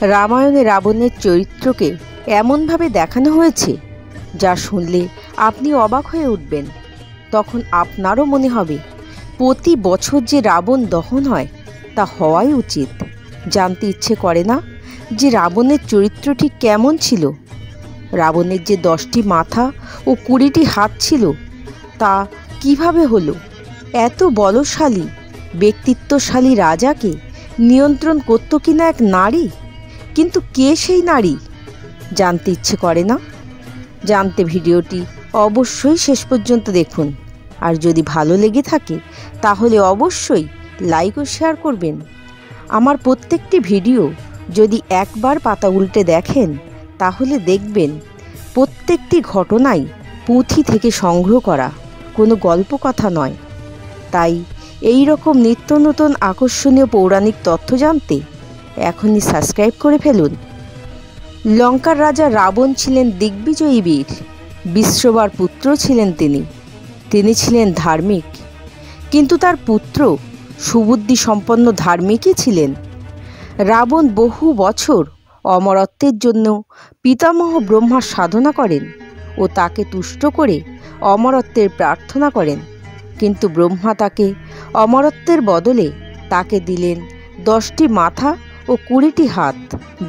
রামায়ণে রাবণের চরিত্রকে এমনভাবে দেখানো হয়েছে যা শুনলে আপনি অবাক হয়ে উঠবেন। তখন আপনারও মনে হবে প্রতি বছর যে রাবণ দহন হয় তা হওয়াই উচিত। জানতে ইচ্ছে করে না যে রাবণের চরিত্রটি কেমন ছিল? রাবণের যে 10টি মাথা ও 20টি হাত ছিল তা কিভাবে হলো? এত বলশালী ব্যক্তিত্বশালী রাজাকে নিয়ন্ত্রণ করত কিনা এক নারী? কিন্তু কে সেই নারী? জানতে ইচ্ছে করে না? জানতে ভিডিওটি অবশ্যই শেষ পর্যন্ত দেখুন। আর যদি ভালো লেগে থাকে তাহলে অবশ্যই লাইক ও শেয়ার করবেন। আমার প্রত্যেকটি ভিডিও যদি একবার পাতা উল্টে দেখেন তাহলে দেখবেন প্রত্যেকটি ঘটনাই পুঁথি থেকে সংগ্রহ করা, কোনো গল্প কথা নয়। তাই এই রকম নিত্য নতুন আকর্ষণীয় পৌরাণিক তথ্য জানতে এখনই সাবস্ক্রাইব করে ফেলুন। লঙ্কার রাজা রাবণ ছিলেন দিগ্বিজয়ী বীর, বিশ্ববার পুত্র ছিলেন তিনি ছিলেন ধার্মিক, কিন্তু তার পুত্র সুবুদ্ধি সম্পন্ন ধার্মিকই ছিলেন। রাবণ বহু বছর অমরত্বের জন্য পিতামহ ব্রহ্মার সাধনা করেন ও তাকে তুষ্ট করে অমরত্বের প্রার্থনা করেন, কিন্তু ব্রহ্মা তাকে অমরত্বের বদলে তাকে দিলেন 10টি মাথা ও 20টি হাত,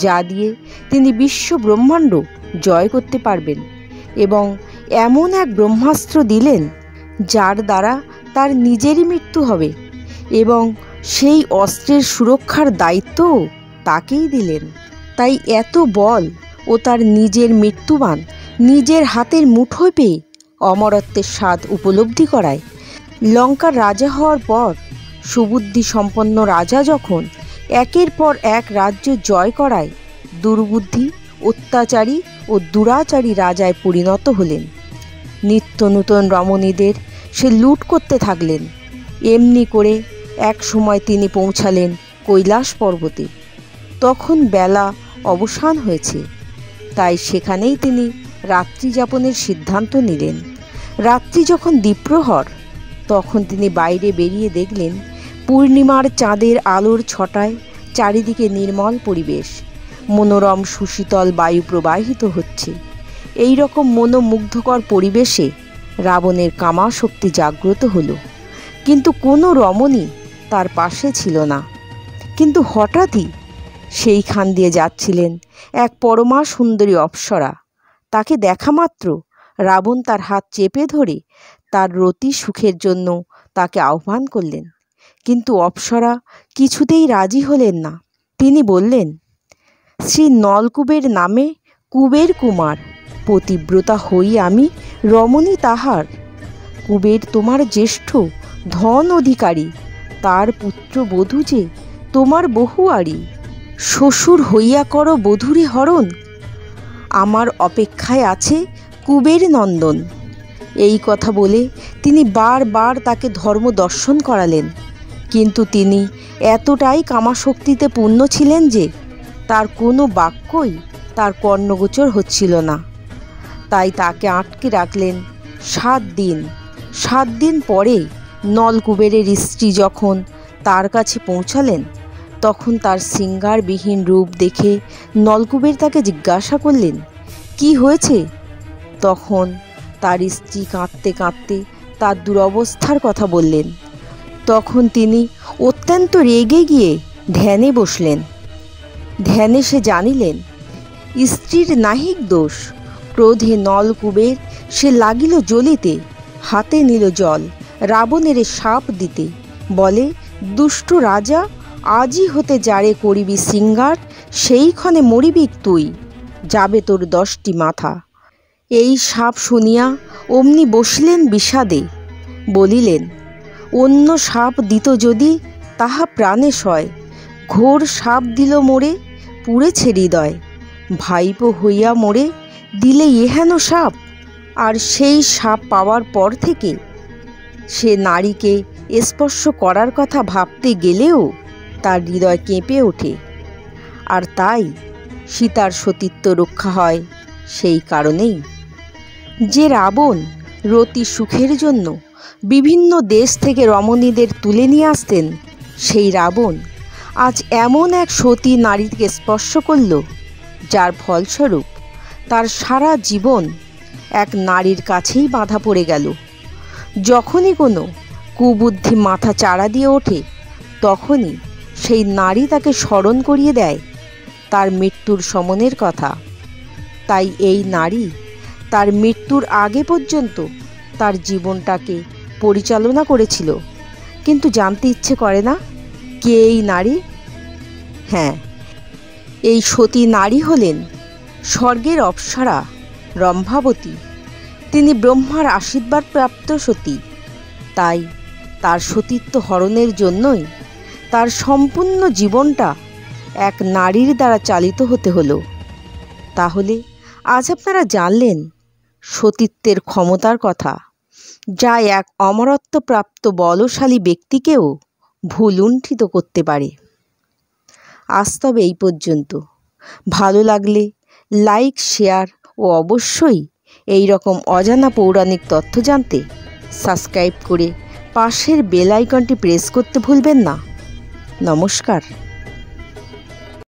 যা দিয়ে তিনি বিশ্ব ব্রহ্মাণ্ড জয় করতে পারবেন এবং এমন এক ব্রহ্মাস্ত্র দিলেন যার দ্বারা তার নিজেরই মৃত্যু হবে এবং সেই অস্ত্রের সুরক্ষার দায়িত্বও তাকেই দিলেন। তাই এত বল ও তার নিজের মৃত্যুবান নিজের হাতের মুঠোয় পেয়ে অমরত্বের স্বাদ উপলব্ধি করায়। লঙ্কার রাজা হওয়ার পর সুবুদ্ধি সম্পন্ন রাজা যখন একের পর এক রাজ্য জয় করায় দুর্বুদ্ধি, অত্যাচারী ও দুরাচারী রাজায় পরিণত হলেন। নিত্য নূতন রমণীদের সে লুট করতে থাকলেন। এমনি করে এক সময় তিনি পৌঁছালেন কৈলাস পর্বতে। তখন বেলা অবসান হয়েছে, তাই সেখানেই তিনি রাত্রি যাপনের সিদ্ধান্ত নিলেন। রাত্রি যখন দ্বিপ্রহর তখন তিনি বাইরে বেরিয়ে দেখলেন পূর্ণিমার চাঁদের আলোর ছটায় চারিদিকে নির্মল পরিবেশ, মনোরম সুশীতল বায়ু প্রবাহিত হচ্ছে। এই রকম মনোমুগ্ধকর পরিবেশে রাবণের কামাশক্তি জাগ্রত হলো, কিন্তু কোনো রমণী তার পাশে ছিল না। কিন্তু হঠাৎই সেইখান দিয়ে যাচ্ছিলেন এক পরমা সুন্দরী অপ্সরা। তাকে দেখা মাত্র রাবণ তার হাত চেপে ধরে তার রতি সুখের জন্য তাকে আহ্বান করলেন, কিন্তু অপ্সরা কিছুতেই রাজি হলেন না। তিনি বললেন, শ্রী নলকুবের নামে কুবের কুমার, পতিব্রতা হই আমি রমণী তাহার। কুবের তোমার জ্যেষ্ঠ ধন অধিকারী, তার পুত্র বধূ যে তোমার বহুয়ারি। শ্বশুর হইয়া করো বধূরে হরণ, আমার অপেক্ষায় আছে কুবের নন্দন। এই কথা বলে তিনি বারবার তাকে ধর্ম দর্শন করালেন, কিন্তু তিনি এতটাই কামাশক্তিতে পূর্ণ ছিলেন যে তার কোনো বাক্যই তার কর্ণগোচর হচ্ছিল না। তাই তাকে আটকে রাখলেন 7 দিন। 7 দিন পরে নলকুবেরের স্ত্রী যখন তার কাছে পৌঁছালেন তখন তার শৃঙ্গারবিহীন রূপ দেখে নলকুবের তাকে জিজ্ঞাসা করলেন, কি হয়েছে? তখন তার স্ত্রী কাঁদতে কাঁদতে তার দুরবস্থার কথা বললেন। তখন তিনি অত্যন্ত রেগে গিয়ে ধ্যানে বসলেন। ধ্যানে সে জানিলেন স্ত্রীর নাহিক দোষ। ক্রোধে নলকুবের সে লাগিল জ্বলিতে, হাতে নিল জল রাবণের শাপ দিতে। বলে, দুষ্ট রাজা, আজই হতে যারে করিবি শৃঙ্গার, সেইক্ষণে মরিবি তুই, যাবে তোর 10টি মাথা। এই শাপ শুনিয়া অমনি বসলেন বিষাদে, বলিলেন, অন্য শাপ দিত যদি তাহা প্রাণে সয়। ঘোর শাপ দিল মোরে, পুড়েছে হৃদয়। ভাইপো হইয়া মোরে দিলে এহেন শাপ। আর সেই শাপ পাওয়ার পর থেকে সে নারীকে স্পর্শ করার কথা ভাবতে গেলেও তার হৃদয় কেঁপে ওঠে। আর তাই সীতার সতীত্ব রক্ষা হয় সেই কারণেই। যে রাবণ রতি সুখের জন্য বিভিন্ন দেশ থেকে রমণীদের তুলে নিয়ে আসতেন, সেই রাবণ আজ এমন এক সতী নারীকে স্পর্শ করল, যার ফলস্বরূপ তার সারা জীবন এক নারীর কাছেই বাঁধা পড়ে গেল। যখনই কোনো কুবুদ্ধি মাথা চাড়া দিয়ে ওঠে, তখনই সেই নারী তাকে স্মরণ করিয়ে দেয় তার মৃত্যুর সমনের কথা। তাই এই নারী তার মৃত্যুর আগে পর্যন্ত তার জীবনটাকে পরিচালনা করেছিল। কিন্তু জানতে ইচ্ছে করে না কে এই নারী? হ্যাঁ, এই সতী নারী হলেন স্বর্গের অপ্সরা রম্ভাবতী। তিনি ব্রহ্মার আশীর্বাদ প্রাপ্ত সতী। তাই তার সতীত্ব হরণের জন্যই তার সম্পূর্ণ জীবনটা এক নারীর দ্বারা চালিত হতে হলো। তাহলে আজ আপনারা জানলেন সতীত্বের ক্ষমতার কথা, যা এক অমরত্বপ্রাপ্ত বলশালী ব্যক্তিকেও ভুলুণ্ঠিত করতে পারে। আজ তবে এই পর্যন্ত। ভালো লাগলে লাইক, শেয়ার ও অবশ্যই এই রকম অজানা পৌরাণিক তথ্য জানতে সাবস্ক্রাইব করে পাশের বেল আইকনটি প্রেস করতে ভুলবেন না। নমস্কার।